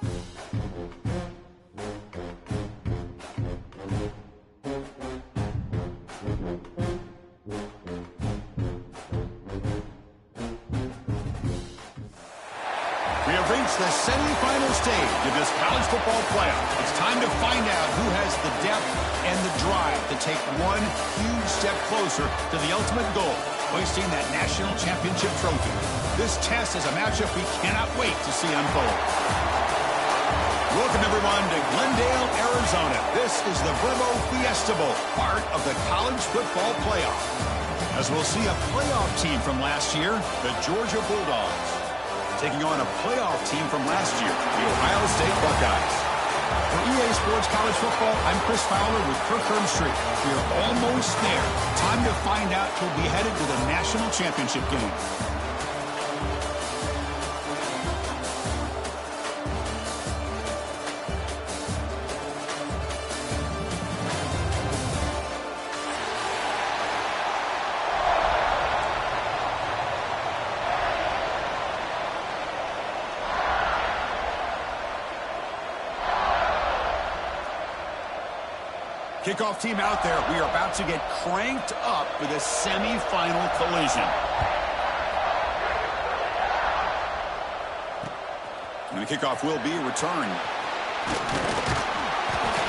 We have reached the semifinal stage of this college football playoff. It's time to find out who has the depth and the drive to take one huge step closer to the ultimate goal, hoisting that national championship trophy. This test is a matchup we cannot wait to see unfold. Welcome, everyone, to Glendale, Arizona. This is the Bremo Fiesta Bowl, part of the college football playoff. As we'll see a playoff team from last year, the Georgia Bulldogs, taking on a playoff team from last year, the Ohio State Buckeyes. For EA Sports College Football, I'm Chris Fowler with Kirk Herbstreit. We're almost there. Time to find out who'll be headed to the national championship game. Kickoff team out there. We are about to get cranked up for the semifinal collision. And the kickoff will be returned.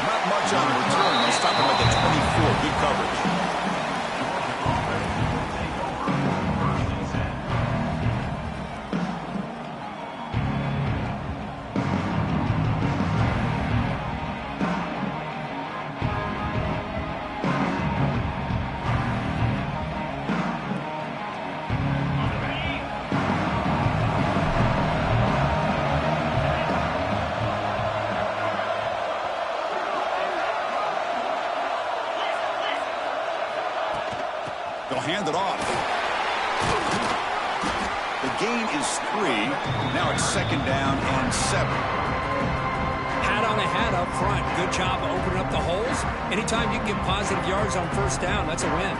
Not much on the return. They stop him at the 24. Good coverage. They'll hand it off. The gain is 3. Now it's 2nd down and 7. Hat on a hat up front. Good job of opening up the holes. Anytime you can get positive yards on 1st down, that's a win.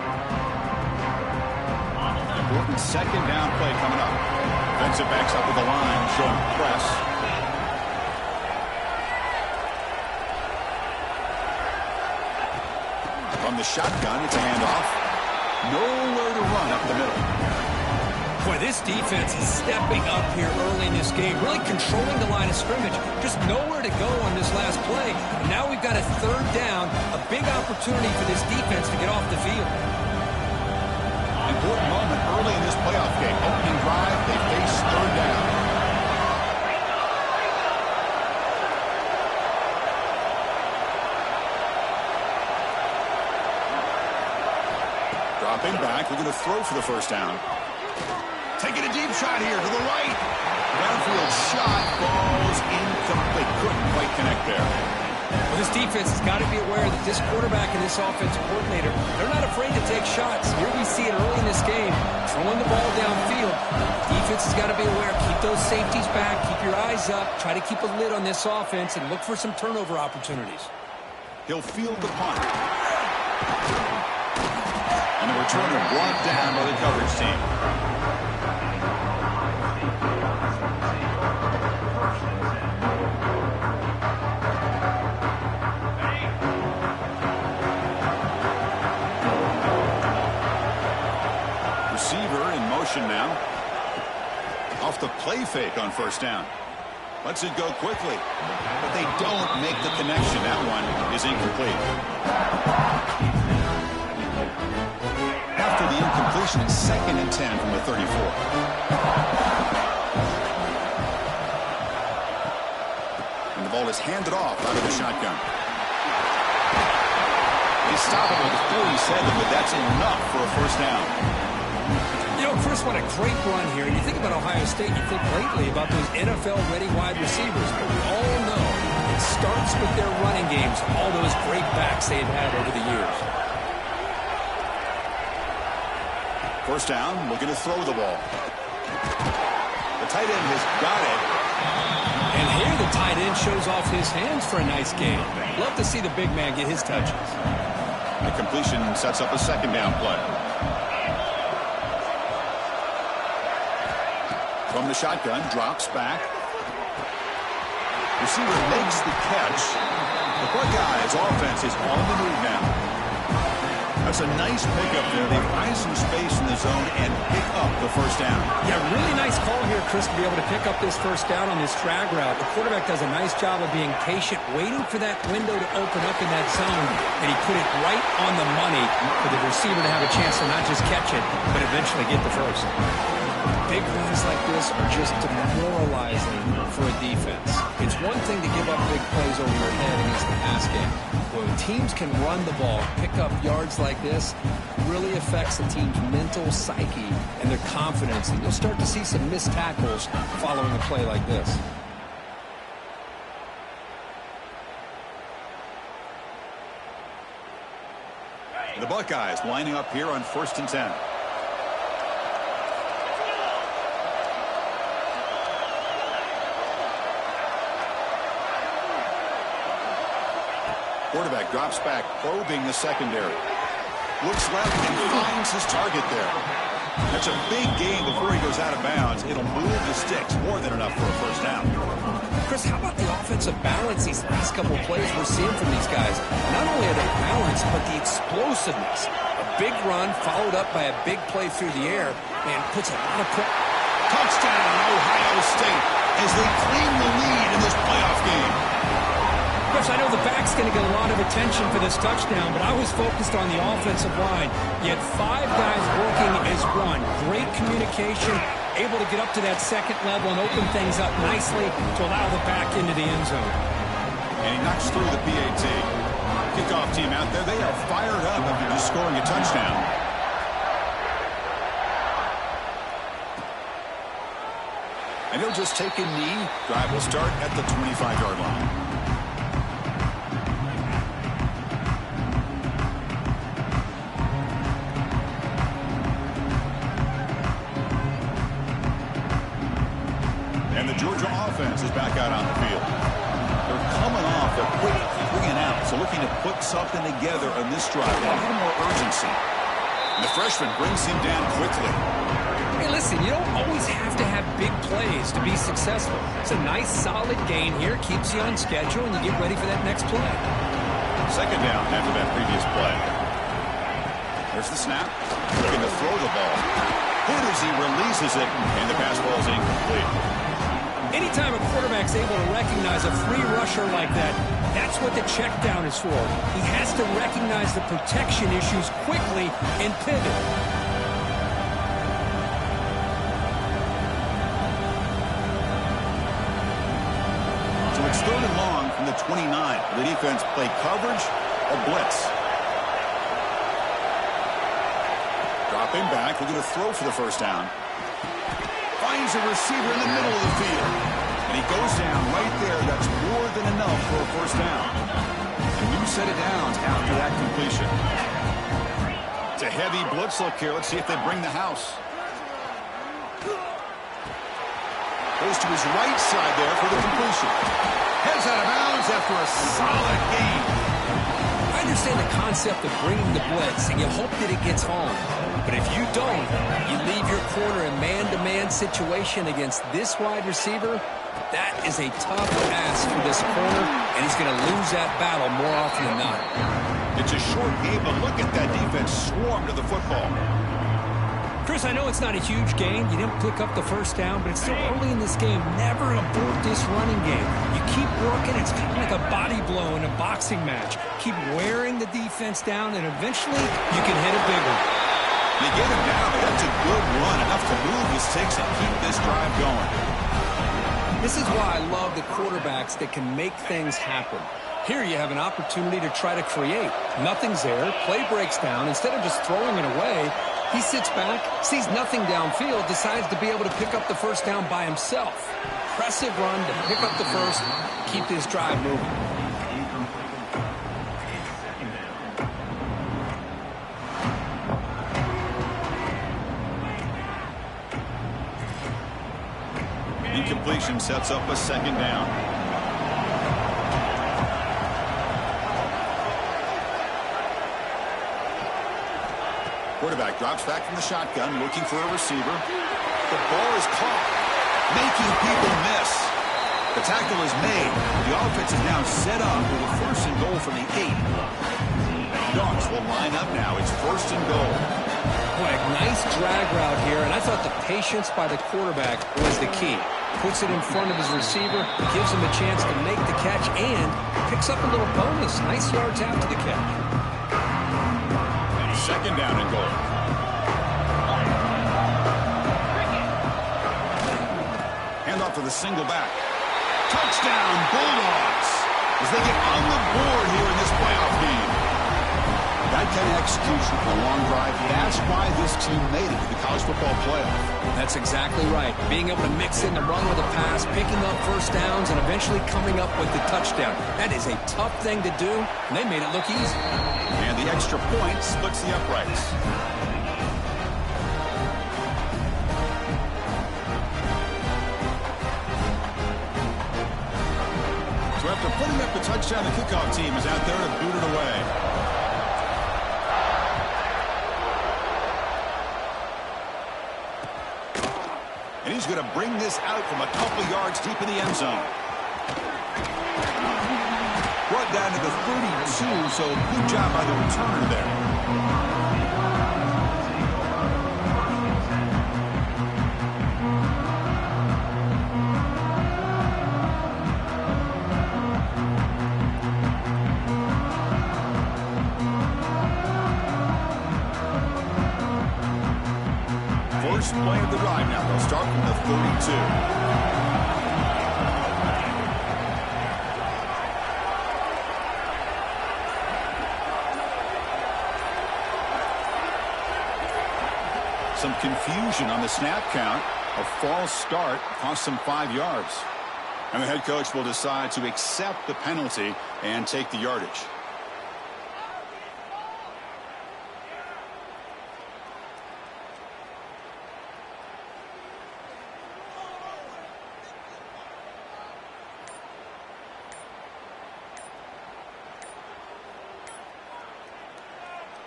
Important 2nd down play coming up. Defensive backs up with the line, showing press. From the shotgun, it's a handoff. Nowhere to run up the middle. Boy, this defense is stepping up here early in this game, really controlling the line of scrimmage. Just nowhere to go on this last play. And now we've got a 3rd down, a big opportunity for this defense to get off the field. Important moment early in this playoff game. Opening drive, they face 3rd down. Dropping back, we're going to throw for the 1st down. Taking a deep shot here to the right. Downfield shot falls incomplete. Couldn't quite connect there. Well, this defense has got to be aware that this quarterback and this offensive coordinator, they're not afraid to take shots. Here we see it early in this game, throwing the ball downfield. Defense has got to be aware. Keep those safeties back. Keep your eyes up. Try to keep a lid on this offense and look for some turnover opportunities. He'll field the punt. And the returner brought down by the coverage team. Receiver in motion now. Off the play fake on 1st down. Lets it go quickly. But they don't make the connection. That one is incomplete. After the incompletion, it's 2nd and 10 from the 34. And the ball is handed off out of the shotgun. They stop it with 47, but that's enough for a 1st down. You know, Chris, what a great run here. You think about Ohio State, you think lately about those NFL-ready wide receivers, but we all know it starts with their running games, all those great backs they've had over the years. 1st down, looking to throw the ball. The tight end has got it. And here the tight end shows off his hands for a nice gain. Love to see the big man get his touches. The completion sets up a 2nd down play. From the shotgun, drops back. Receiver makes the catch. The Buckeyes offense is on the move now. That's a nice pickup there. They find some space in the zone and pick up the first down. Yeah, really nice call here, Chris, to be able to pick up this first down on this drag route. The quarterback does a nice job of being patient, waiting for that window to open up in that zone, and he put it right on the money for the receiver to have a chance to not just catch it, but eventually get the first. Big runs like this are just demoralizing for a defense. It's one thing to give up big plays over your head against the pass game. When teams can run the ball, pick up yards like this, really affects the team's mental psyche and their confidence. And you'll start to see some missed tackles following a play like this. The Buckeyes lining up here on 1st and 10. Quarterback drops back, probing the secondary. Looks left and finds his target there. That's a big gain before he goes out of bounds. It'll move the sticks, more than enough for a first down. Chris, how about the offensive balance these last couple of plays we're seeing from these guys? Not only are they balanced, but the explosiveness. A big run followed up by a big play through the air, and puts a lot of pressure. Touchdown, Ohio State, as they claim the lead in this playoff game. Chris, I know the back's going to get a lot of attention for this touchdown, but I was focused on the offensive line. You had 5 guys working as one. Great communication, able to get up to that second level and open things up nicely to allow the back into the end zone. And he knocks through the PAT. Kickoff team out there, they are fired up after just scoring a touchdown. And he'll just take a knee. Drive will start at the 25-yard line. And the Georgia offense is back out on the field. They're coming off a quick 3-and-out, so looking to put something together on this drive. A little more urgency. And the freshman brings him down quickly. Hey, listen, you don't always have to have big plays to be successful. It's a nice, solid gain here. Keeps you on schedule, and you get ready for that next play. Second down after that previous play. There's the snap. Looking to throw the ball. Good as he releases it, and the pass ball is incomplete. Anytime a quarterback's able to recognize a free rusher like that, that's what the check down is for. He has to recognize the protection issues quickly and pivot. So it's 3rd and long from the 29. The defense play coverage or blitz. Dropping back, looking to throw for the first down. Finds a receiver in the middle of the field. And he goes down right there. That's more than enough for a first down. A new set of downs after that completion. It's a heavy blitz look here. Let's see if they bring the house. Goes to his right side there for the completion. Heads out of bounds after a solid gain. I understand the concept of bringing the blitz, and you hope that it gets home. But if you don't, you leave your corner in man-to-man situation against this wide receiver. That is a tough ask for this corner, and he's going to lose that battle more often than not. It's a short game, but look at that defense swarm to the football. Chris, I know it's not a huge gain. You didn't pick up the first down, but it's still early in this game. Never abort this running game. You keep working. It's kind of like a body blow in a boxing match. Keep wearing the defense down, and eventually you can hit a big one. They get him down, but that's a good run. Enough to move the sticks and keep this drive going. This is why I love the quarterbacks that can make things happen. Here you have an opportunity to try to create. Nothing's there. Play breaks down. Instead of just throwing it away, he sits back, sees nothing downfield, decides to be able to pick up the first down by himself. Impressive run to pick up the first, keep this drive moving. Incompletion sets up a second down. Quarterback drops back from the shotgun, looking for a receiver. The ball is caught, making people miss. The tackle is made. The offense is now set up with a first and goal from the 8. Dogs will line up now. It's first and goal. Boy, nice drag route here, and I thought the patience by the quarterback was the key. Puts it in front of his receiver, gives him a chance to make the catch, and picks up a little bonus. Nice yards after the catch. Second down and goal. Handoff to the single back. Touchdown, Bulldogs, as they get on the board here in this playoff game. That kind of execution for a long drive, that's why this team made it to the college football playoff. That's exactly right. Being able to mix in the run with a pass, picking up first downs, and eventually coming up with the touchdown. That is a tough thing to do, and they made it look easy. And the extra point splits the uprights. So after putting up the touchdown, the kickoff team is out there to boot it away. And he's going to bring this out from a couple yards deep in the end zone. Brought down to the 32, so good job by the returner there. First play of the drive now. They'll start from the 32. Some confusion on the snap count. A false start cost them 5 yards. And the head coach will decide to accept the penalty and take the yardage.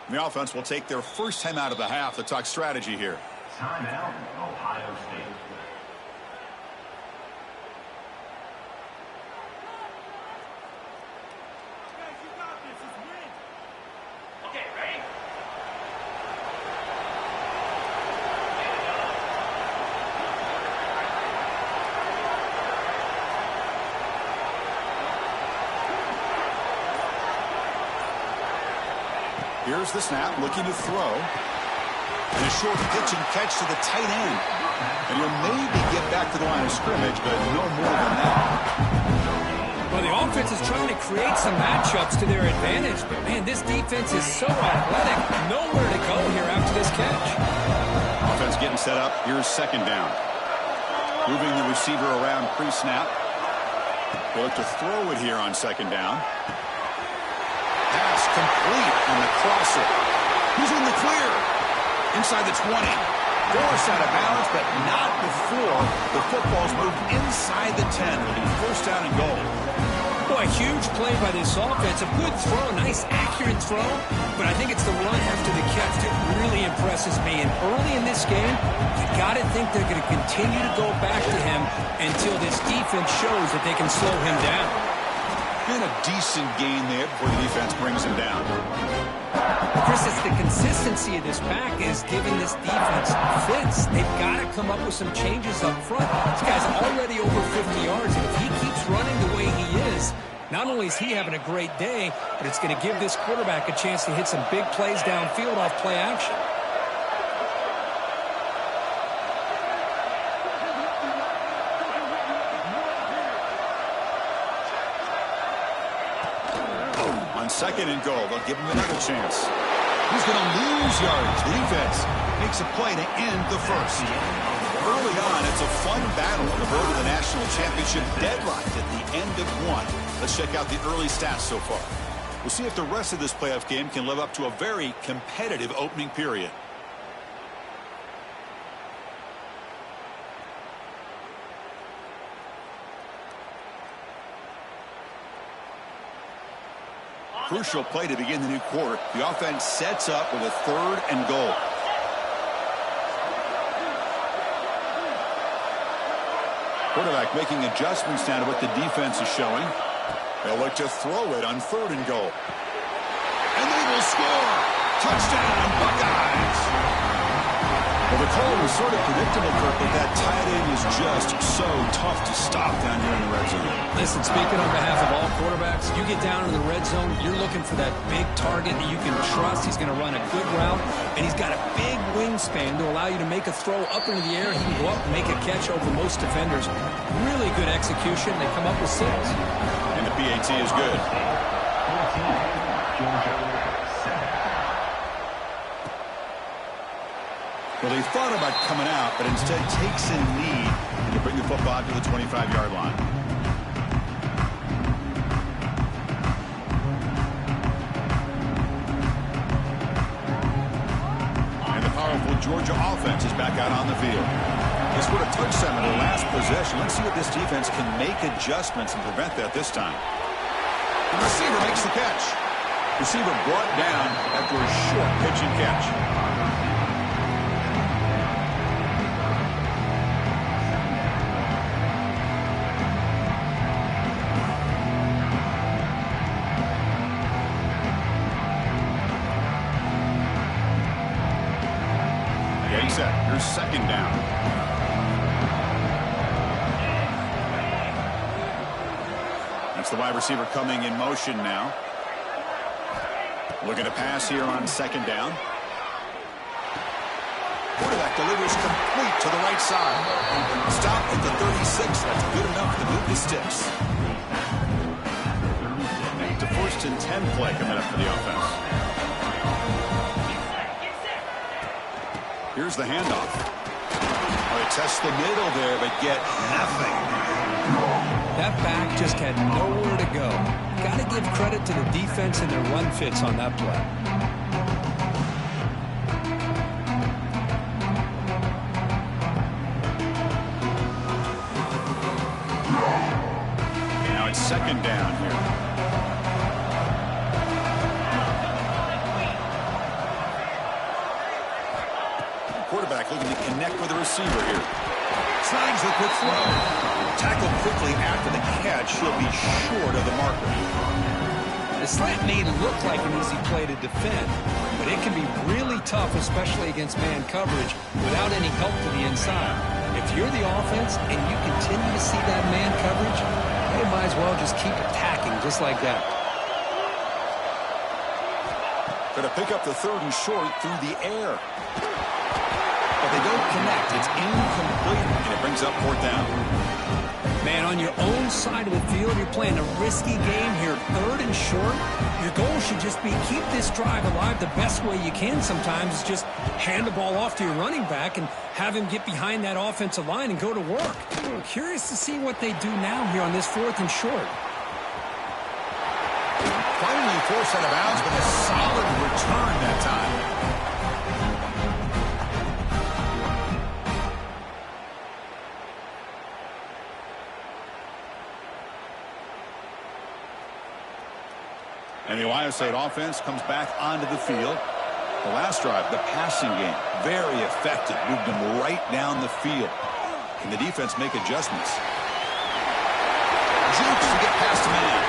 The offense will take their first time out of the half to talk strategy here. Timeout, Ohio State. Okay, ready? Here's the snap, looking to throw. And a short pitch and catch to the tight end. And he'll maybe get back to the line of scrimmage, but no more than that. Well, the offense is trying to create some matchups to their advantage, but, man, this defense is so athletic. Nowhere to go here after this catch. Offense getting set up. Here's second down. Moving the receiver around pre-snap. They'll look to throw it here on second down. Pass complete on the crosser. He's in the clear. Inside the 20. Forced out of bounds, but not before the football's moved inside the 10. It'll be first down and goal. Boy, huge play by this offense. A good throw, nice accurate throw. But I think it's the run after the catch that really impresses me. And early in this game, you got to think they're going to continue to go back to him until this defense shows that they can slow him down. And a decent gain there before the defense brings him down. Chris, it's the consistency of this back is giving this defense fits. They've got to come up with some changes up front. This guy's already over 50 yards, and if he keeps running the way he is, not only is he having a great day, but it's going to give this quarterback a chance to hit some big plays downfield off play action. Second and goal. They'll give him another chance. He's going to lose yards. The defense makes a play to end the first. Early on, it's a fun battle on the road to the national championship, deadlocked at the end of one. Let's check out the early stats so far. We'll see if the rest of this playoff game can live up to a very competitive opening period. Crucial play to begin the new quarter. The offense sets up with a third and goal. Quarterback making adjustments down to what the defense is showing. They'll look to throw it on 3rd and goal. And they will score. Touchdown, Buckeyes. Well, the call was sort of predictable, Kirk, but that tight end is just so tough to stop down here in the red zone. Listen, speaking on behalf of all quarterbacks, you get down in the red zone, you're looking for that big target that you can trust. He's going to run a good route, and he's got a big wingspan to allow you to make a throw up into the air. He can go up and make a catch over most defenders. Really good execution. They come up with 6. And the PAT is good. Well, they thought about coming out, but instead takes a knee to bring the football to the 25-yard line. And the powerful Georgia offense is back out on the field. They scored a touchdown in their last possession. Let's see if this defense can make adjustments and prevent that this time. The receiver makes the catch. Receiver brought down after a short pitch and catch. Here's 2nd down. That's the wide receiver coming in motion now. Looking to pass here on 2nd down. Quarterback delivers complete to the right side. Stop at the 36. That's good enough to move the sticks. It's a 1st and 10 play coming up for the offense. Here's the handoff. Oh, they test the middle there, but get nothing. That back just had nowhere to go. Got to give credit to the defense and their run fits on that play. Now it's 2nd down here. Quarterback looking to connect with the receiver here. Snags the quick throw. Tackled quickly after the catch. He'll be short of the marker. The slant may look like an easy play to defend, but it can be really tough, especially against man coverage, without any help to the inside. If you're the offense and you continue to see that man coverage, you might as well just keep attacking just like that. Going to pick up the 3rd and short through the air. But they don't connect. It's incomplete, and it brings up 4th down. Man, on your own side of the field, you're playing a risky game here. 3rd and short. Your goal should just be keep this drive alive the best way you can sometimes is just hand the ball off to your running back and have him get behind that offensive line and go to work. I'm curious to see what they do now here on this 4th and short. Finally forced out of bounds, but a solid return that time. And the Ohio State offense comes back onto the field. The last drive, the passing game, very effective. Moved them right down the field. Can the defense make adjustments? Jukes to get past a man.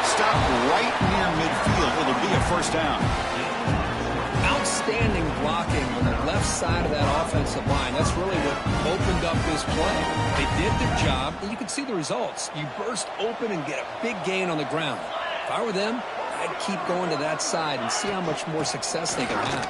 Stop right near midfield. It'll be a 1st down. Outstanding blocking on the left side of that offensive line. That's really what opened up this play. They did their job, and you can see the results. You burst open and get a big gain on the ground. If I were them, I'd keep going to that side and see how much more success they can have.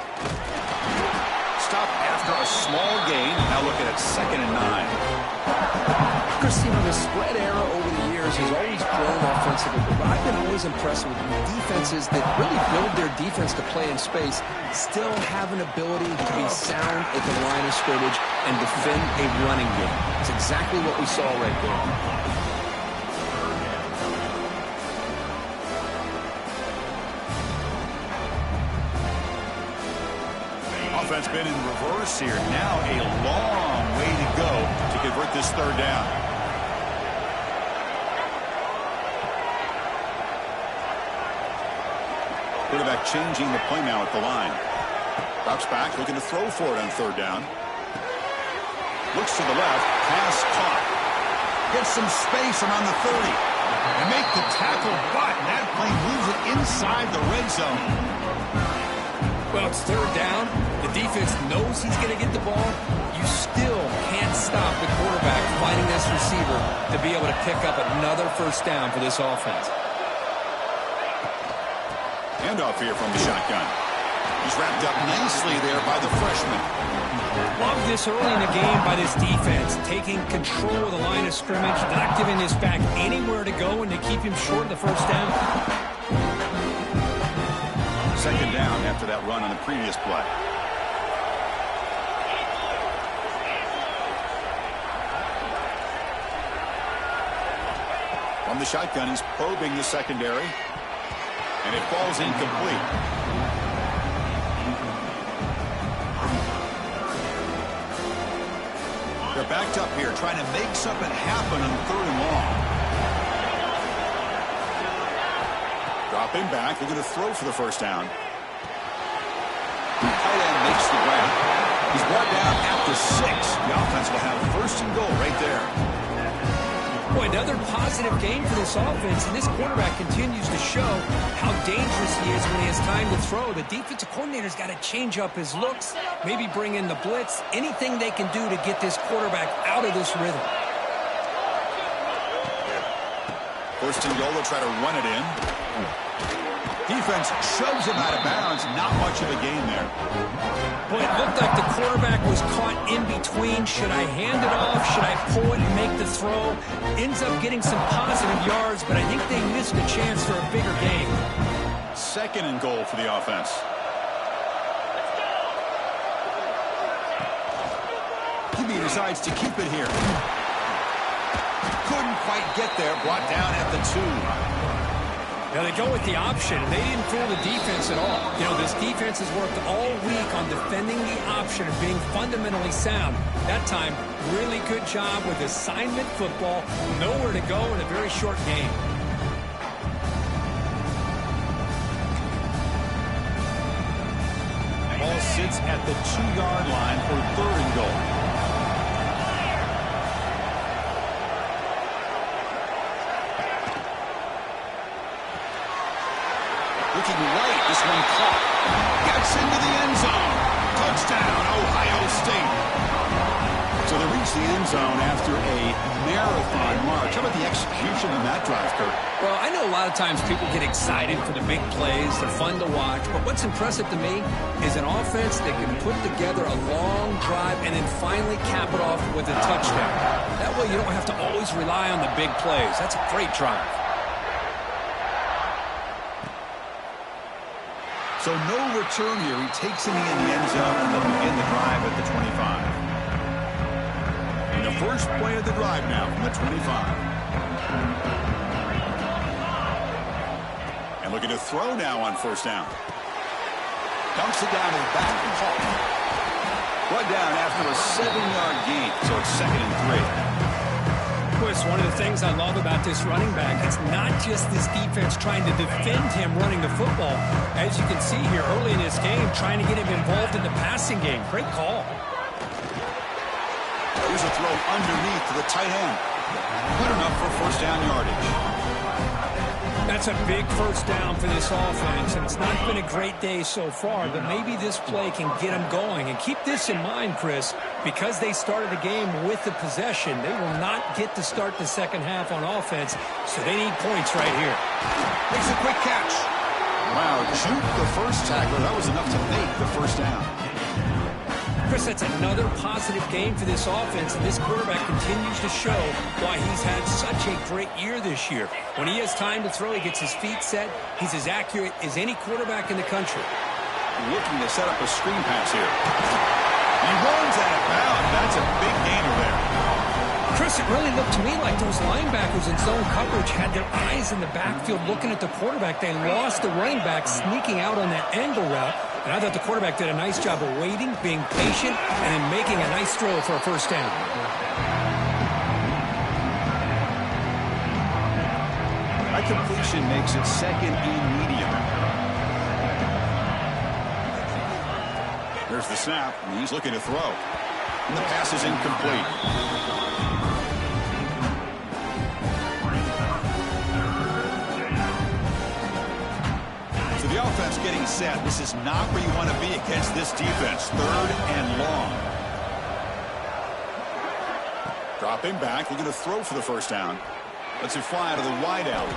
Stop after a small gain. Now looking at 2nd and 9. Chris, you know, the spread era over the years has always grown offensively, but I've been always impressed with defenses that really build their defense to play in space, still have an ability to be sound at the line of scrimmage and defend a running game. It's exactly what we saw right there. Offense been in reverse here. Now a long way to go to convert this 3rd down. Quarterback changing the play now at the line. Drops back, looking to throw for it on 3rd down. Looks to the left, pass caught. Gets some space around the 30. And make the tackle, but that play moves it inside the red zone. Well, it's third down. The defense knows he's going to get the ball. You still can't stop the quarterback finding this receiver to be able to pick up another first down for this offense. Handoff here from the shotgun. He's wrapped up nicely there by the freshman. Love this early in the game by this defense, taking control of the line of scrimmage, not giving this back anywhere to go, and to keep him short of the first down. Second down after that run on the previous play. From the shotgun, he's probing the secondary. And it falls incomplete. They're backed up here, trying to make something happen on third and long. Drop him back. They're going to throw for the first down. The tight end makes the grab. He's brought down at the 6. The offense will have first and goal right there. Boy, another positive game for this offense, and this quarterback continues to show how dangerous he is when he has time to throw. The defensive coordinator's got to change up his looks, maybe bring in the blitz, anything they can do to get this quarterback out of this rhythm. First and goal, they'll try to run it in. Defense shoves him out of bounds. Not much of a gain there. Boy, it looked like the quarterback was caught in between. Should I hand it off? Should I pull it and make the throw? Ends up getting some positive yards, but I think they missed a chance for a bigger game. Second and goal for the offense. QB decides to keep it here. Couldn't quite get there. Brought down at the 2. Now they go with the option. They didn't fool the defense at all. You know, this defense has worked all week on defending the option and being fundamentally sound. That time, really good job with assignment football. Nowhere to go in a very short game. Ball sits at the 2-yard line for third and goal. Looking right, this one caught. Gets into the end zone. Touchdown, Ohio State. So they reach the end zone after a marathon march. How about the execution on that drive, Kurt? Well, I know a lot of times people get excited for the big plays. They're fun to watch. But what's impressive to me is an offense that can put together a long drive and then finally cap it off with a touchdown. That way you don't have to always rely on the big plays. That's a great drive. So no return here. He takes it in the end zone, and they'll begin the drive at the 25. And the first play of the drive now from the 25. And looking to throw now on first down. Dumps it down to the back of Hall. Brought down after a 7-yard gain, so it's 2nd and 3. It's one of the things I love about this running back. It's not just this defense trying to defend him running the football. As you can see here early in this game, trying to get him involved in the passing game. Great call. Here's a throw underneath to the tight end. Good enough for first down yardage. That's a big first down for this offense, and it's not been a great day so far, but maybe this play can get them going. And keep this in mind, Chris, because they started the game with the possession, they will not get to start the second half on offense, so they need points right here. Makes a quick catch. Wow, juked the first tackler. That was enough to make the first down. Chris, that's another positive game for this offense, and this quarterback continues to show why he's had such a great year this year. When he has time to throw, he gets his feet set. He's as accurate as any quarterback in the country. Looking to set up a screen pass here. He runs out of bounds. That's a big gainer there. Chris, it really looked to me like those linebackers in zone coverage had their eyes in the backfield looking at the quarterback. They lost the running back sneaking out on that angle route. And I thought the quarterback did a nice job of waiting, being patient, and then making a nice throw for a first down. That completion makes it 2nd and medium. There's the snap, and he's looking to throw. And the pass is incomplete. The offense getting set. This is not where you want to be against this defense. 3rd and long. Dropping back, looking to throw for the first down. Lets it fly out of the wide out.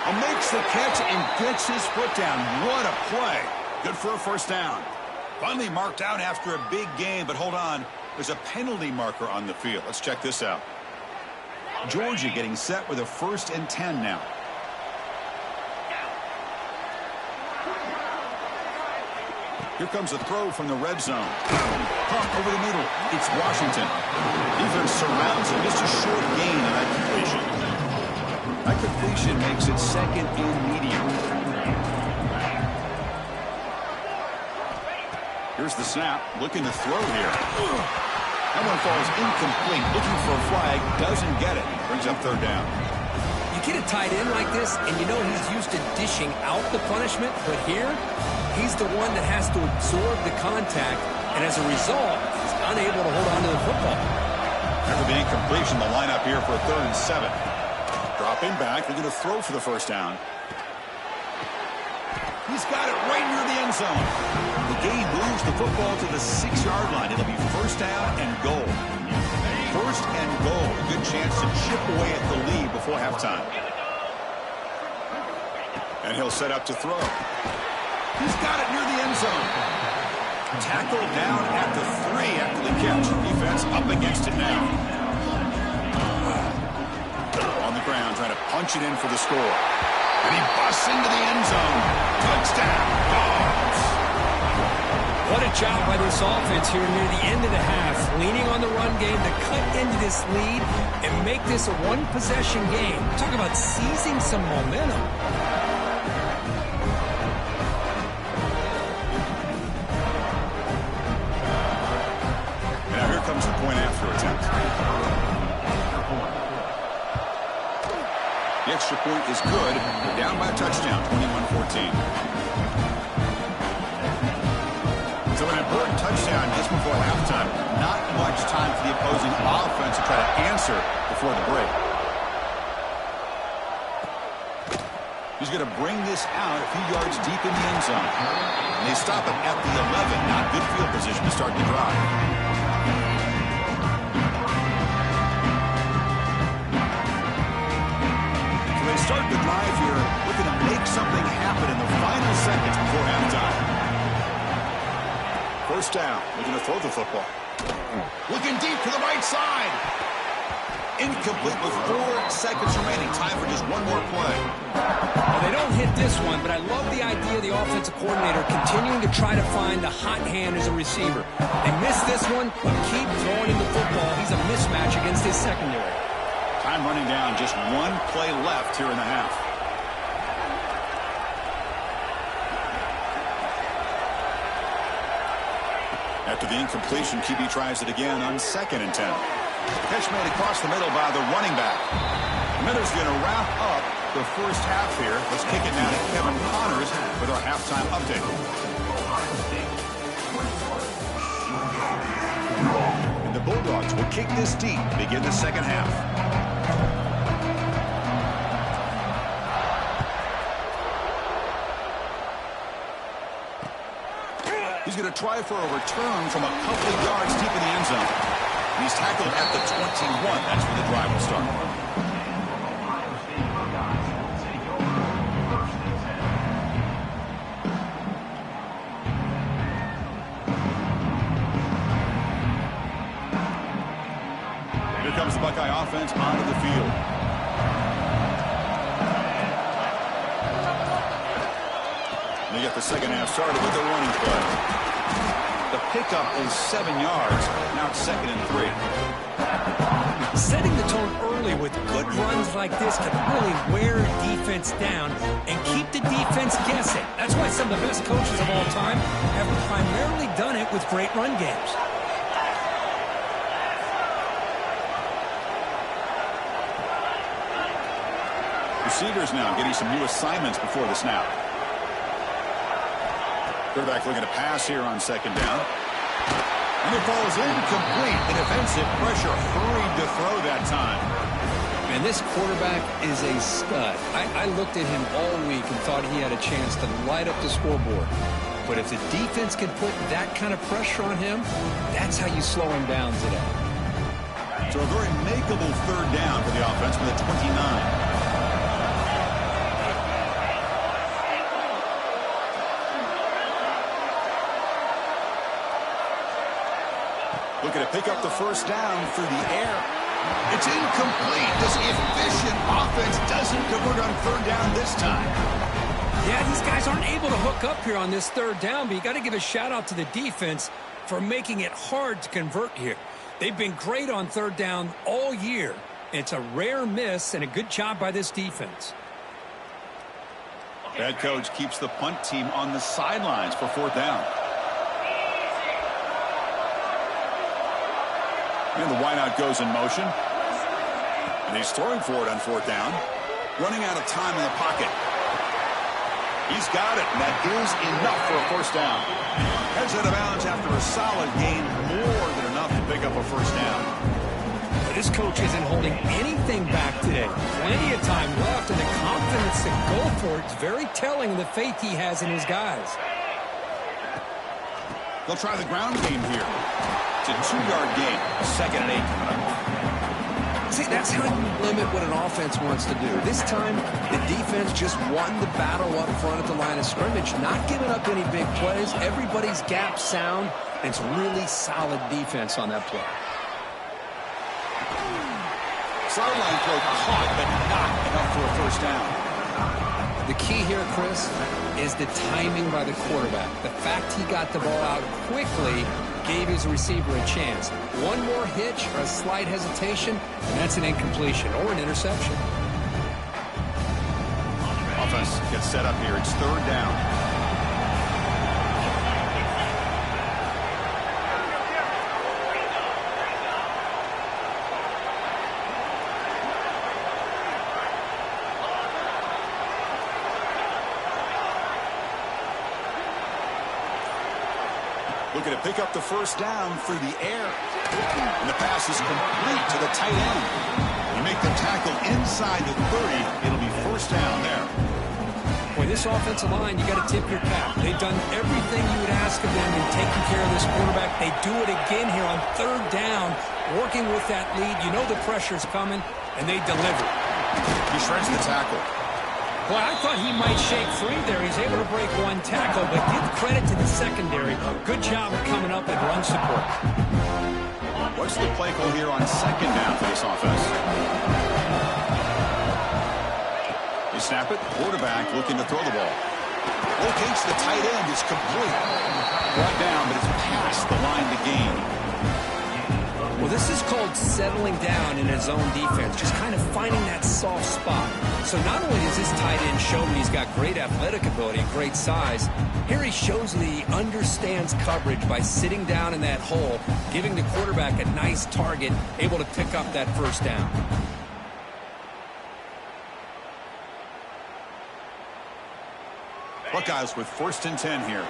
And makes the catch and gets his foot down. What a play. Good for a first down. Finally marked out after a big game, but hold on. There's a penalty marker on the field. Let's check this out. Georgia getting set with a 1st and 10 now. Here comes a throw from the red zone. Pump over the middle. It's Washington. Defense surrounds him. Just a short gain on that completion. That completion makes it 2nd and medium. Here's the snap. Looking to throw here. That one falls incomplete. Looking for a flag. Doesn't get it. Brings up 3rd down. You get a tight end like this, and you know he's used to dishing out the punishment, but here, he's the one that has to absorb the contact, and as a result, he's unable to hold on to the football. After the incompletion, the lineup here for a 3rd and 7. Dropping back, they're going to throw for the first down. He's got it right near the end zone. The game moves the football to the 6-yard line. It'll be 1st down and goal. 1st and goal. A good chance to chip away at the lead before halftime. And he'll set up to throw. He's got it near the end zone. Tackled down at the 3 after the catch. Defense up against it now. On the ground, trying to punch it in for the score. And he busts into the end zone. Touchdown, Dogs. What a job by this offense here near the end of the half, leaning on the run game to cut into this lead and make this a one-possession game. Talk about seizing some momentum. Now here comes the point after attempt. The extra point is good. Down by a touchdown, 21-14. So an important touchdown just before halftime. Not much time for the opposing offense to try to answer before the break. He's going to bring this out a few yards deep in the end zone. And they stop him at the 11. Not good field position to start the drive. So they start the drive here looking to make something happen in the final seconds before halftime. 1st down. Looking to throw the football. Looking deep to the right side. Incomplete with 4 seconds remaining. Time for just one more play. Well, they don't hit this one, but I love the idea of the offensive coordinator continuing to try to find the hot hand as a receiver. They missed this one, but keep throwing him the football. He's a mismatch against his secondary. Time running down. Just one play left here in the half. After the incompletion, QB tries it again on 2nd and 10. Catch made across the middle by the running back. Miller's going to wrap up the first half here. Let's kick it now to Kevin Connors with our halftime update. And the Bulldogs will kick this deep to begin the second half. He's going to try for a return from a couple of yards deep in the end zone. He's tackled at the 21. That's where the drive will start. Here comes the Buckeye offense onto the field. They get the second half started with a running play. The pickup is 7 yards. Now it's 2nd and 3. Setting the tone early with good runs like this can really wear defense down and keep the defense guessing. That's why some of the best coaches of all time have primarily done it with great run games. Receivers now getting some new assignments before the snap. Quarterback looking to pass here on 2nd down. And it falls incomplete. The defensive pressure hurried to throw that time. And this quarterback is a stud. I looked at him all week and thought he had a chance to light up the scoreboard. But if the defense can put that kind of pressure on him, that's how you slow him down today. So a very makeable third down for the offense with a 29. Looking to pick up the first down through the air. It's incomplete. This efficient offense doesn't convert on third down this time. Yeah, these guys aren't able to hook up here on this third down, but you got to give a shout out to the defense for making it hard to convert here. They've been great on third down all year. It's a rare miss and a good job by this defense. Head coach keeps the punt team on the sidelines for fourth down. And the wideout goes in motion. And he's throwing for it on fourth down. Running out of time in the pocket. He's got it, and that is enough for a first down. Heads out of bounds after a solid gain, more than enough to pick up a first down. But this coach isn't holding anything back today. Plenty of time left, and the confidence to go for it is very telling of the faith he has in his guys. They'll try the ground game here. It's a 2-yard gain. 2nd and 8 coming up. See, that's how you limit what an offense wants to do. This time, the defense just won the battle up front at the line of scrimmage, not giving up any big plays. Everybody's gap sound. And it's really solid defense on that play. Sideline throw caught, but not enough for a first down. The key here, Chris, is the timing by the quarterback. The fact he got the ball out quickly gave his receiver a chance. One more hitch or a slight hesitation, and that's an incompletion or an interception. Offense gets set up here. It's third down. Looking to pick up the first down through the air. And the pass is complete to the tight end. You make the tackle inside the 30. It'll be first down there. Boy, this offensive line, you got to tip your cap. They've done everything you would ask of them in taking care of this quarterback. They do it again here on third down, working with that lead. You know the pressure's coming, and they deliver. He shreds the tackle. Boy, I thought he might shake free there. He's able to break one tackle, but give credit to the secondary. Good job of coming up and run support. What's the play call here on second down for this offense? They snap it. Quarterback looking to throw the ball. Locates the tight end. It's complete. Brought down, but it's past the line to gain. Well, this is called settling down in his own defense, just kind of finding that soft spot. So not only does this tight end show that he's got great athletic ability and great size, here he shows that he understands coverage by sitting down in that hole, giving the quarterback a nice target, able to pick up that first down. Buckeyes with 1st and 10 here.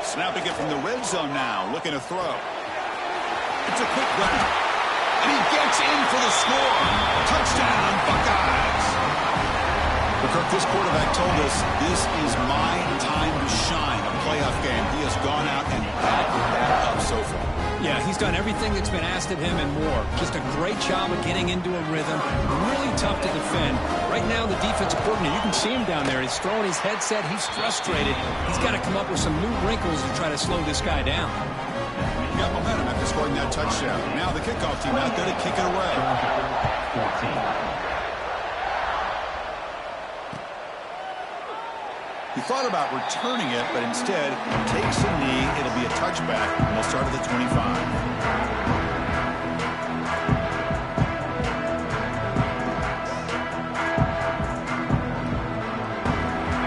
Snapping it from the red zone now, looking to throw. It's a quick route. And he gets in for the score. Touchdown, Buckeyes. But Kirk, this quarterback told us this is my time to shine, a playoff game. He has gone out and backed that up so far. Yeah, he's done everything that's been asked of him and more. Just a great job of getting into a rhythm. Really tough to defend. Right now, the defensive coordinator, you can see him down there. He's throwing his headset. He's frustrated. He's got to come up with some new wrinkles to try to slow this guy down. He got momentum after scoring that touchdown. Now the kickoff team out there to kick it away. He thought about returning it, but instead takes a knee. It'll be a touchback, and they'll start at the 25.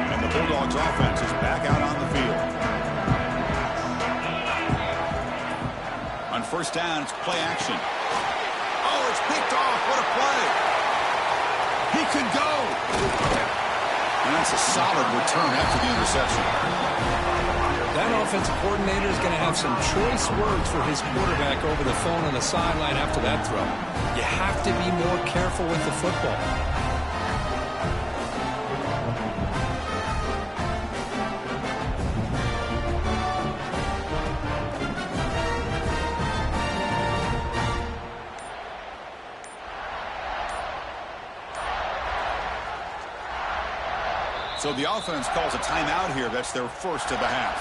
And the Bulldogs offense is back out on the field. On first down, it's play action. Oh, it's picked off. What a play. He could go. And that's a solid return after the interception. That offensive coordinator is going to have some choice words for his quarterback over the phone on the sideline after that throw. You have to be more careful with the football. So the offense calls a timeout here. That's their first of the half.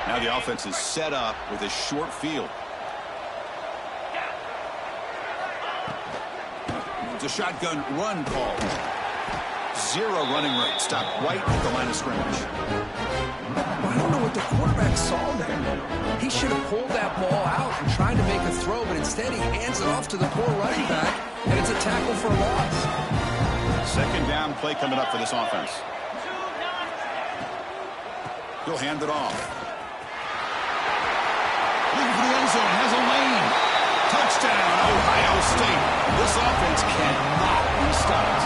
Now the offense is set up with a short field. It's a shotgun run call. Zero running rate. Stop right at the line of scrimmage. I don't know what the quarterback saw there. He should have pulled that ball out and tried to make a throw, but instead he hands it off to the poor running back, and it's a tackle for a loss. Second down play coming up for this offense. He'll hand it off. Looking for the end zone, has a lane. Touchdown, Ohio State. This offense cannot be stopped.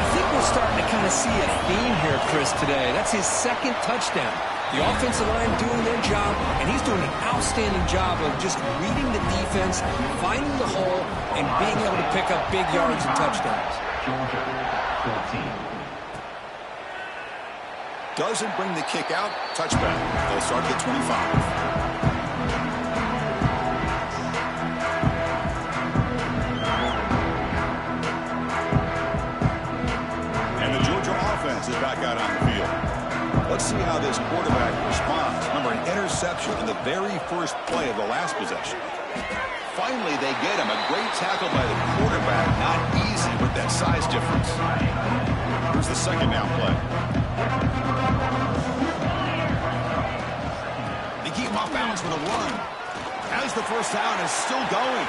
I think we're starting to kind of see a theme here, Chris, today. That's his second touchdown. The offensive line doing their job, and he's doing an outstanding job of just reading the defense, finding the hole, and being able to pick up big yards and touchdowns. Doesn't bring the kick out. Touchback. They'll start at the 25. Is back out on the field. Let's see how this quarterback responds. Remember, an interception in the very first play of the last possession. Finally, they get him. A great tackle by the quarterback. Not easy with that size difference. Here's the second down play. They keep him off balance with a run. As the first down is still going.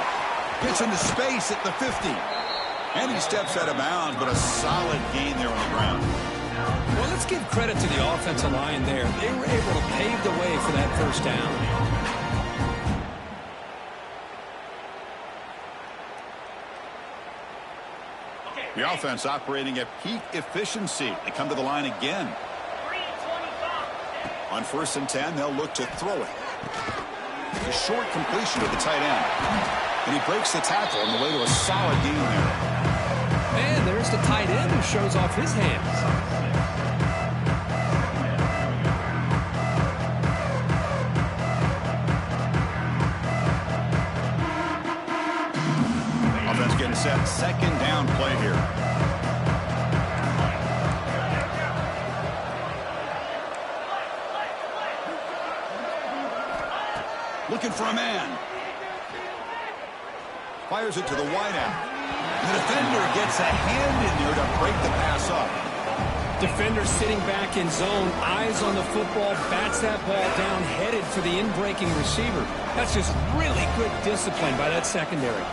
Gets into space at the 50. And he steps out of bounds, but a solid gain there on the ground. Well, let's give credit to the offensive line there. They were able to pave the way for that first down. The offense operating at peak efficiency. They come to the line again. On 1st and 10, they'll look to throw it. A short completion to the tight end. And he breaks the tackle on the way to a solid gain there. And there's the tight end who shows off his hands. Offense getting set. Second down play here. Looking for a man. Fires it to the wideout. The defender gets a hand in there to break the pass up. Defender sitting back in zone, eyes on the football, bats that ball down, headed for the in-breaking receiver. That's just really good discipline by that secondary.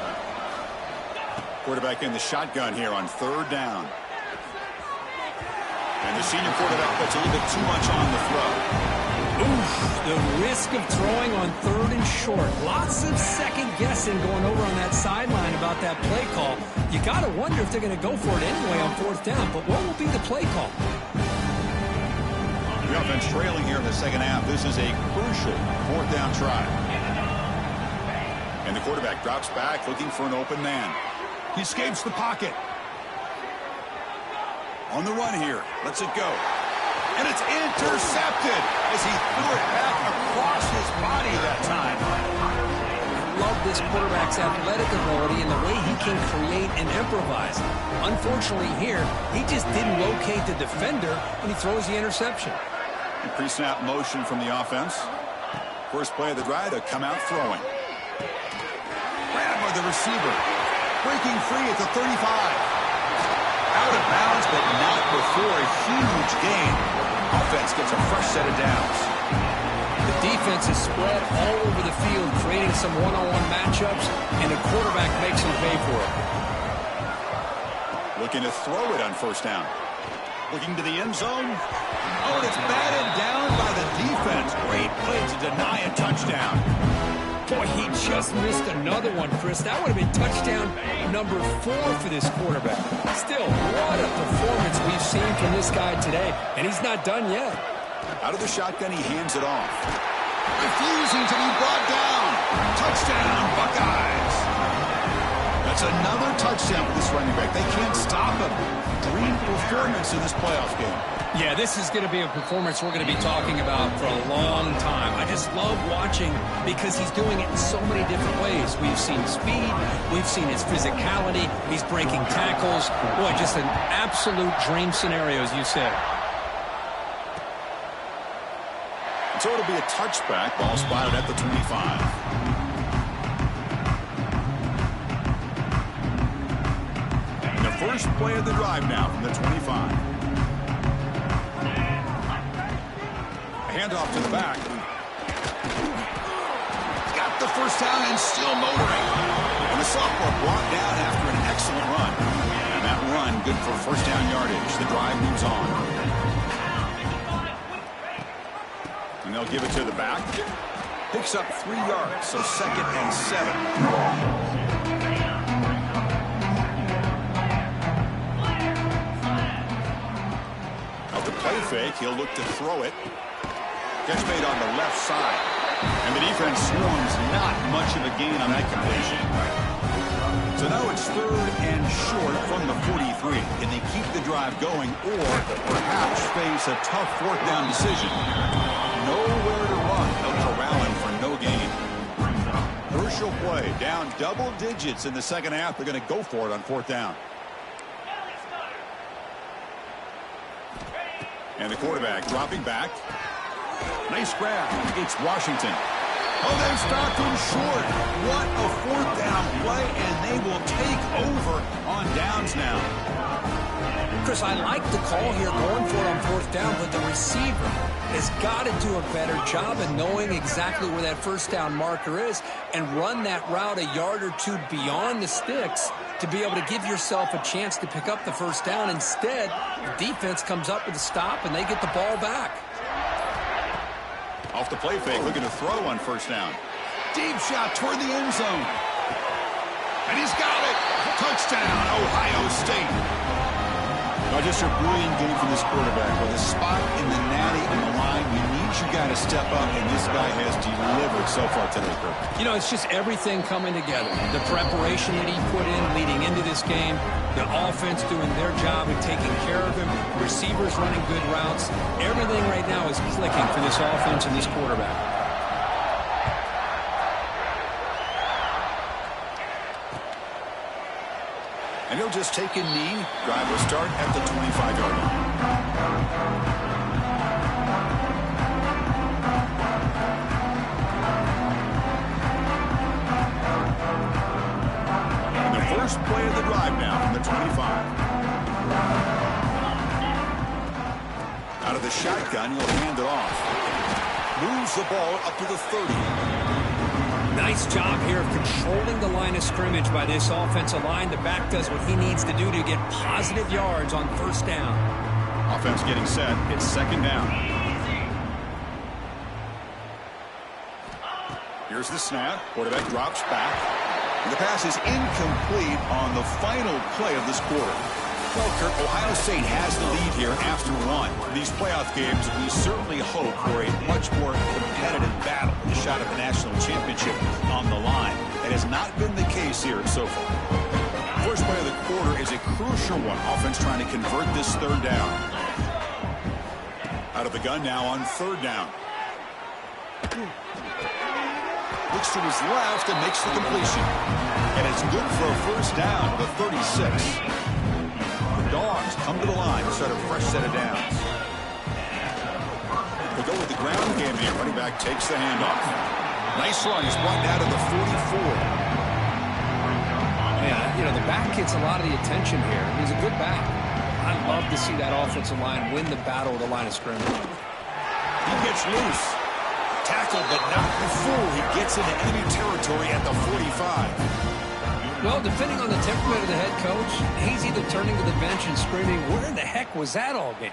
Quarterback in the shotgun here on 3rd down. And the senior quarterback puts a little bit too much on the throw. Oof, the risk of throwing on 3rd and short. Lots of second guessing going over on that sideline about that play call. You got to wonder if they're going to go for it anyway on 4th down, but what will be the play call? The offense trailing here in the second half. This is a crucial 4th down try. And the quarterback drops back looking for an open man. He escapes the pocket. On the run here. Lets it go. And it's intercepted as he threw it back across his body that time. I love this quarterback's athletic ability and the way he can create and improvise. Unfortunately here, he just didn't locate the defender when he throws the interception. Pre-snap motion from the offense. First play of the drive, they come out throwing. Grabbed by the receiver. Breaking free at the 35. Out of bounds, but not before a huge gain. Offense gets a fresh set of downs. The defense is spread all over the field, creating some one-on-one matchups, and the quarterback makes them pay for it. Looking to throw it on 1st down. Looking to the end zone. Oh, and it's batted down by the defense. Great play to deny a touchdown. Boy, he just missed another one, Chris. That would have been touchdown number 4 for this quarterback. Still, what a performance we've seen from this guy today, and he's not done yet. Out of the shotgun, he hands it off. Refusing to be brought down. Touchdown, Buckeyes. That's another touchdown for this running back. They can't stop him. Dream performance in this playoff game. Yeah, this is going to be a performance we're going to be talking about for a long time. I just love watching because he's doing it in so many different ways. We've seen speed. We've seen his physicality. He's breaking tackles. Boy, just an absolute dream scenario, as you said. So it'll be a touchback. Ball spotted at the 25. First play of the drive now from the 25. A handoff to the back. Got the first down and still motoring. And the sophomore brought down after an excellent run. And that run good for first down yardage. The drive moves on. And they'll give it to the back. Picks up 3 yards, so 2nd and 7. Play fake, he'll look to throw it. Catch made on the left side. And the defense swarms not much of a gain on that completion. So now it's 3rd and short from the 43. Can they keep the drive going or perhaps face a tough 4th down decision? Nowhere to run. They'll corral him for no gain. Crucial play. Down double digits in the second half. They're going to go for it on 4th down. And the quarterback dropping back. Nice grab. It's Washington. Oh, they've stopped him short. What a 4th down play, and they will take over on downs now. Chris, I like the call here going for it on 4th down, but the receiver has got to do a better job of knowing exactly where that first down marker is and run that route a yard or 2 beyond the sticks to be able to give yourself a chance to pick up the first down. Instead, the defense comes up with a stop, and they get the ball back. Off the play fake, looking to throw on first down. Deep shot toward the end zone. And he's got it. Touchdown, Ohio State. Now, just a brilliant game from this quarterback. With a spot in the natty on the line, you need your guy to step up, and this guy has delivered so far today, Kirk. You know, it's just everything coming together. The preparation that he put in leading into this game, the offense doing their job and taking care of him, receivers running good routes. Everything right now is clicking for this offense and this quarterback. And he'll just take a knee. Drive will start at the 25-yard line. And the first play of the drive now from the 25. Out of the shotgun, he'll hand it off. Moves the ball up to the 30. Nice job here of controlling the line of scrimmage by this offensive line. The back does what he needs to do to get positive yards on first down. Offense getting set. It's 2nd down. Here's the snap. Quarterback drops back. And the pass is incomplete on the final play of this quarter. Well, Kirk, Ohio State has the lead here after 1. These playoff games, we certainly hope for a much more competitive battle with a shot at the national championship on the line. That has not been the case here so far. First play of the quarter is a crucial one. Offense trying to convert this 3rd down. Out of the gun now on 3rd down. Looks to his left and makes the completion. And it's good for a first down to the 36. Dogs come to the line to start a fresh set of downs. They go with the ground game here. Running back takes the handoff. Nice run. He's brought down to the 44. Yeah, you know, the back gets a lot of the attention here. He's a good back. I love to see that offensive line win the battle of the line of scrimmage. He gets loose. Tackled, but not before he gets into enemy territory at the 45. Well, depending on the temperament of the head coach, he's either turning to the bench and screaming, where the heck was that all game?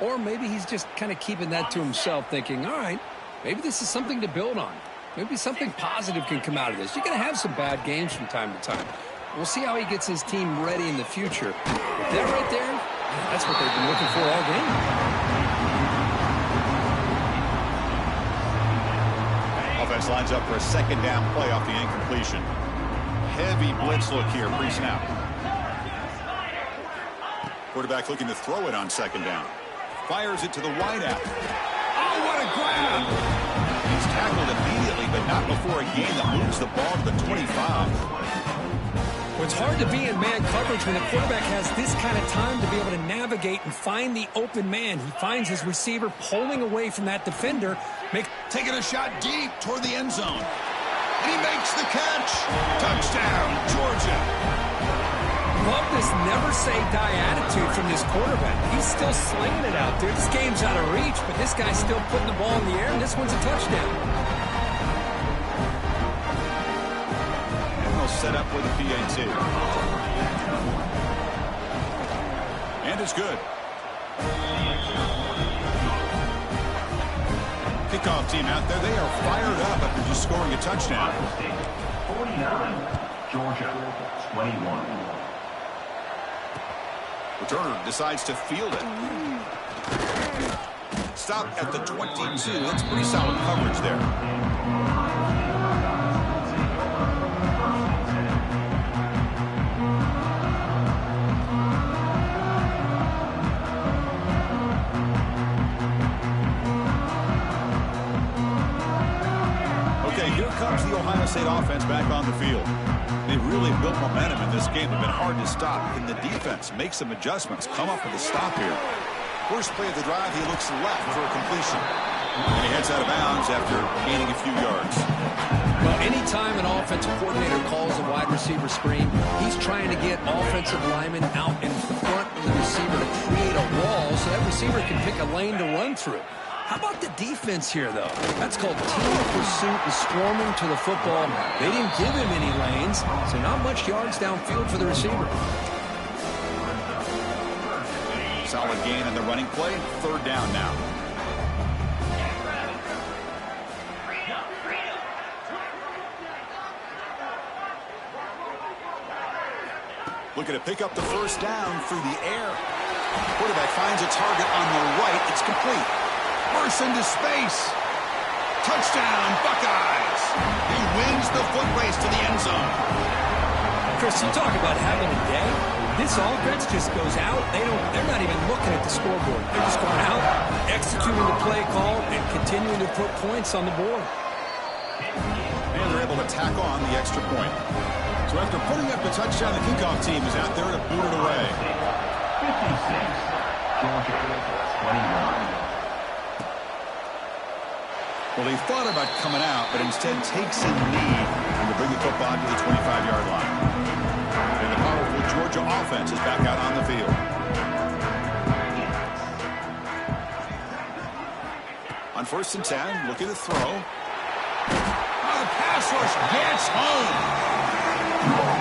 Or maybe he's just kind of keeping that to himself, thinking, all right, maybe this is something to build on. Maybe something positive can come out of this. You're going to have some bad games from time to time. We'll see how he gets his team ready in the future. But that right there, that's what they've been looking for all game. Offense lines up for a second down play off the incompletion. Heavy blitz look here pre-snap. Quarterback looking to throw it on second down. Fires it to the wideout. Oh, what a grab! He's tackled immediately, but not before a gain that moves the ball to the 25. Well, it's hard to be in man coverage when the quarterback has this kind of time to be able to navigate and find the open man. He finds his receiver pulling away from that defender. Taking a shot deep toward the end zone. And he makes the catch. Touchdown, Georgia. Love this never-say-die attitude from this quarterback. He's still slinging it out there. This game's out of reach, but this guy's still putting the ball in the air, and this one's a touchdown. And they'll set up with a PAT. And it's good. Kickoff team out there. They are fired up after just scoring a touchdown. 49, Georgia 21. Returner decides to field it. Stop at the 22. That's pretty solid coverage there. Okay, here comes the Ohio State offense back on the field. They've really built momentum in this game. They've been hard to stop. And the defense makes some adjustments. Come up with a stop here. First play of the drive, he looks left for a completion. And he heads out of bounds after gaining a few yards. Well, anytime an offensive coordinator calls a wide receiver screen, he's trying to get offensive linemen out in front of the receiver to create a wall so that receiver can pick a lane to run through. How about the defense here, though? That's called team pursuit and swarming to the football. They didn't give him any lanes, so not much yards downfield for the receiver. Solid gain on the running play. Third down now. Looking to pick up the first down through the air. Quarterback finds a target on the right. It's complete. Bursts into space. Touchdown, Buckeyes. He wins the foot race to the end zone. Chris, you talk about having a day. This offense just goes out. They're not even looking at the scoreboard. They're just going out, executing the play call, and continuing to put points on the board. And they're able to tack on the extra point. So after putting up a touchdown, the kickoff team is out there to boot it away. 56, Georgia 21. Well, they thought about coming out, but instead takes a knee and to bring the football to the 25-yard line. And the powerful Georgia offense is back out on the field. On 1st and 10, looking to throw. Oh, the pass rush gets home.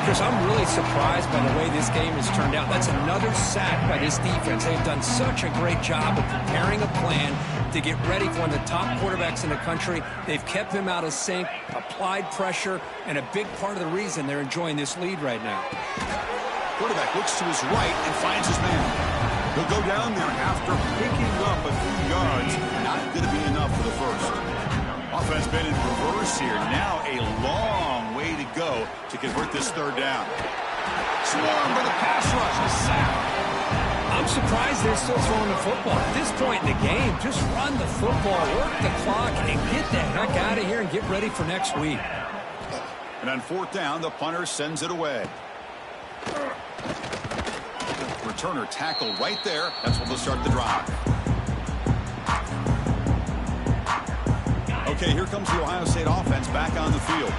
Chris, I'm really surprised by the way this game has turned out. That's another sack by this defense. They've done such a great job of preparing a plan to get ready for one of the top quarterbacks in the country. They've kept him out of sync, applied pressure, and a big part of the reason they're enjoying this lead right now. Quarterback looks to his right and finds his man. He'll go down there after picking up a few yards. Not going to be enough for the first. Offense been in reverse here. Now a long way to go to convert this third down. Swarm for the pass rush. A sack. I'm surprised they're still throwing the football. At this point in the game, just run the football, work the clock, and get the heck out of here and get ready for next week. And on 4th down, the punter sends it away. Returner tackled right there. That's what will start the drive. Okay, here comes the Ohio State offense back on the field.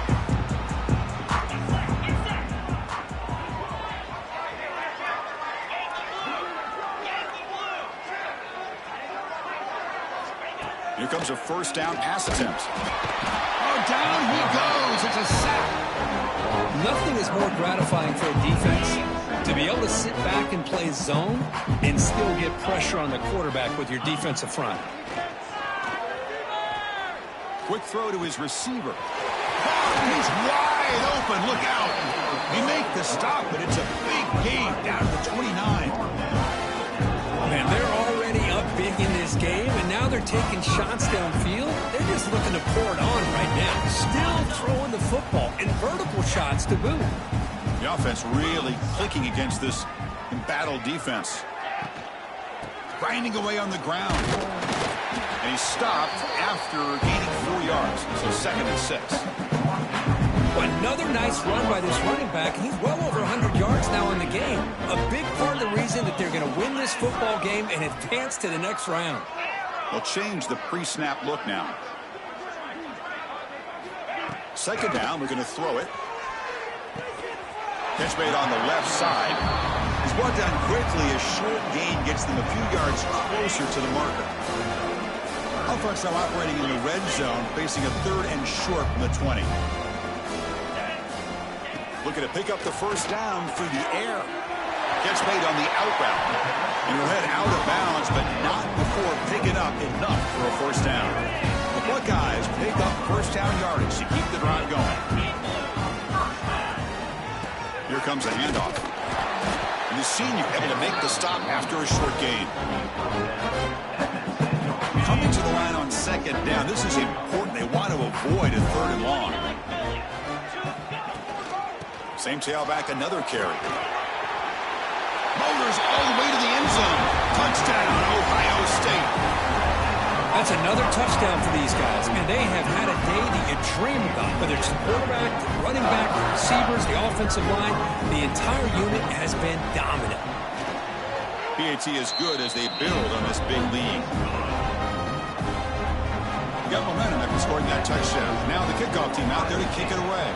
Here comes a first down pass attempt. Oh, down he goes. It's a sack. Nothing is more gratifying for a defense to be able to sit back and play zone and still get pressure on the quarterback with your defensive front. Quick throw to his receiver. Oh, he's wide wide open. Look out. They make the stop, but it's a big gain down to the 29. Man, they're already up big in this game, and now they're taking shots downfield. They're just looking to pour it on right now. Still throwing the football, and vertical shots to boot. The offense really clicking against this embattled defense. Grinding away on the ground. And he's stopped after gaining 4 yards. So 2nd and 6. Another nice run by this running back. He's well over 100 yards now in the game. A big part of the reason that they're going to win this football game and advance to the next round. They'll change the pre-snap look now. 2nd down, we're going to throw it. Catch made on the left side. He's brought down quickly. A short gain gets them a few yards closer to the marker. Offense now operating in the red zone, facing a 3rd and short from the 20. Looking to pick up the 1st down through the air. Gets made on the out route. And he'll head out of bounds, but not before picking up enough for a 1st down. The Buckeyes pick up 1st down yardage to keep the drive going. Here comes a handoff. And the senior able to make the stop after a short gain. Coming to the line on 2nd down. This is important. They want to avoid a 3rd and long. Same tailback, another carry. Motors all the way to the end zone. Touchdown, Ohio State. That's another touchdown for these guys. And they have had a day that you dream about. Whether it's the quarterback, the running back, the receivers, the offensive line, the entire unit has been dominant. PAT is good as they build on this big lead. Got momentum after scoring that touchdown. Now the kickoff team out there to kick it away.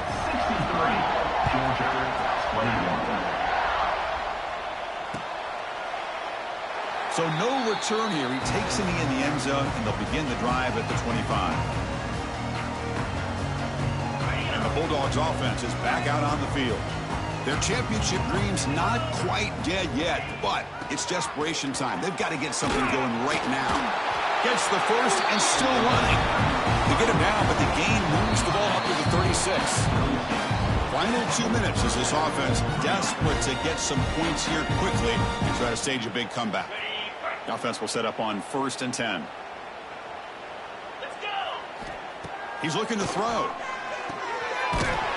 Georgia 21. So no return here. He takes it in the end zone, and they'll begin the drive at the 25. And the Bulldogs offense is back out on the field. Their championship dreams not quite dead yet, but it's desperation time. They've got to get something going right now. Gets the 1st and still running. They get him down, but the gain moves the ball up to the 36. Final 2 minutes as this offense desperate to get some points here quickly and try to stage a big comeback. The offense will set up on 1st and 10. He's looking to throw.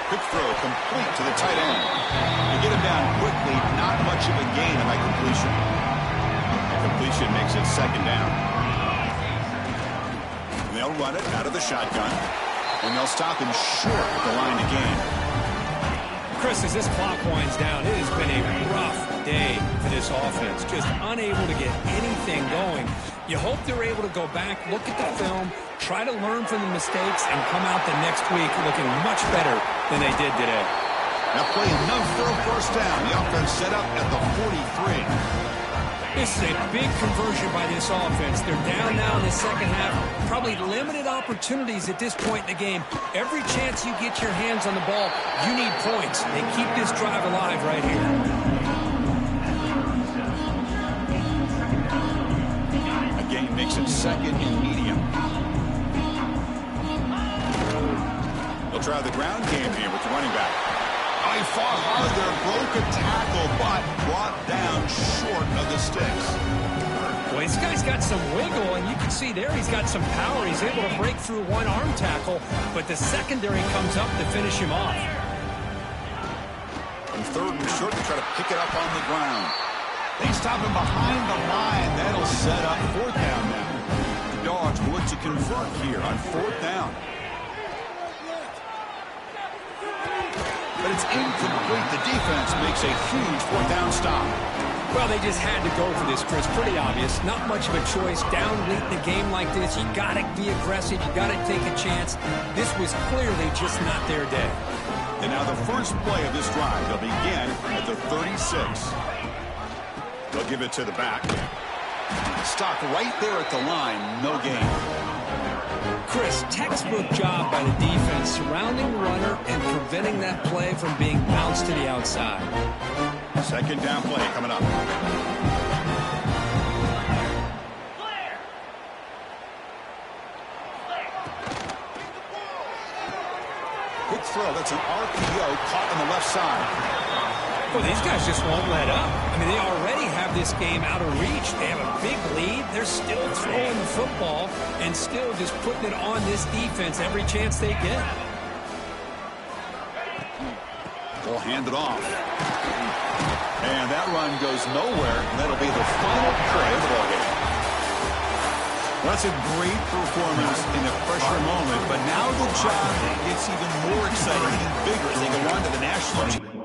Quick throw complete to the tight end. They get him down quickly, not much of a gain by completion. And completion makes it 2nd down. And they'll run it out of the shotgun. And they'll stop him short at the line to gain. Chris, as this clock winds down, it has been a rough day for this offense. Just unable to get anything going. You hope they're able to go back, look at the film, try to learn from the mistakes, and come out the next week looking much better than they did today. Now play enough for a 1st down. The offense set up at the 43. This is a big conversion by this offense. They're down now in the 2nd half. Probably limited opportunities at this point in the game. Every chance you get your hands on the ball, you need points. They keep this drive alive right here. Again, makes it 2nd and medium. They'll try the ground game here with the running back. He fought hard there, broke a tackle, but brought down short of the sticks. Boy, this guy's got some wiggle, and you can see there he's got some power. He's able to break through one arm tackle, but the secondary comes up to finish him off. And 3rd and short, they try to pick it up on the ground. They stop him behind the line. That'll set up 4th down now. The Dogs will look to convert here on 4th down. But it's incomplete. The defense makes a huge 4th down stop. Well, they just had to go for this, Chris. Pretty obvious. Not much of a choice. Down late in the game like this, you got to be aggressive. You got to take a chance. This was clearly just not their day. And now the first play of this drive, they'll begin at the 36. They'll give it to the back. Stopped right there at the line. No gain. Chris, textbook job by the defense surrounding the runner and preventing that play from being bounced to the outside. 2nd down play coming up. Quick throw. That's an RPO caught on the left side. Well, these guys just won't let up. I mean, they already have this game out of reach. They have a big lead. They're still throwing the football and still just putting it on this defense every chance they get. They'll hand it off. And that run goes nowhere. And that'll be the final play of the ballgame. That's a great performance in a pressure moment. But now the job gets even more exciting and bigger as they go on to the national championship.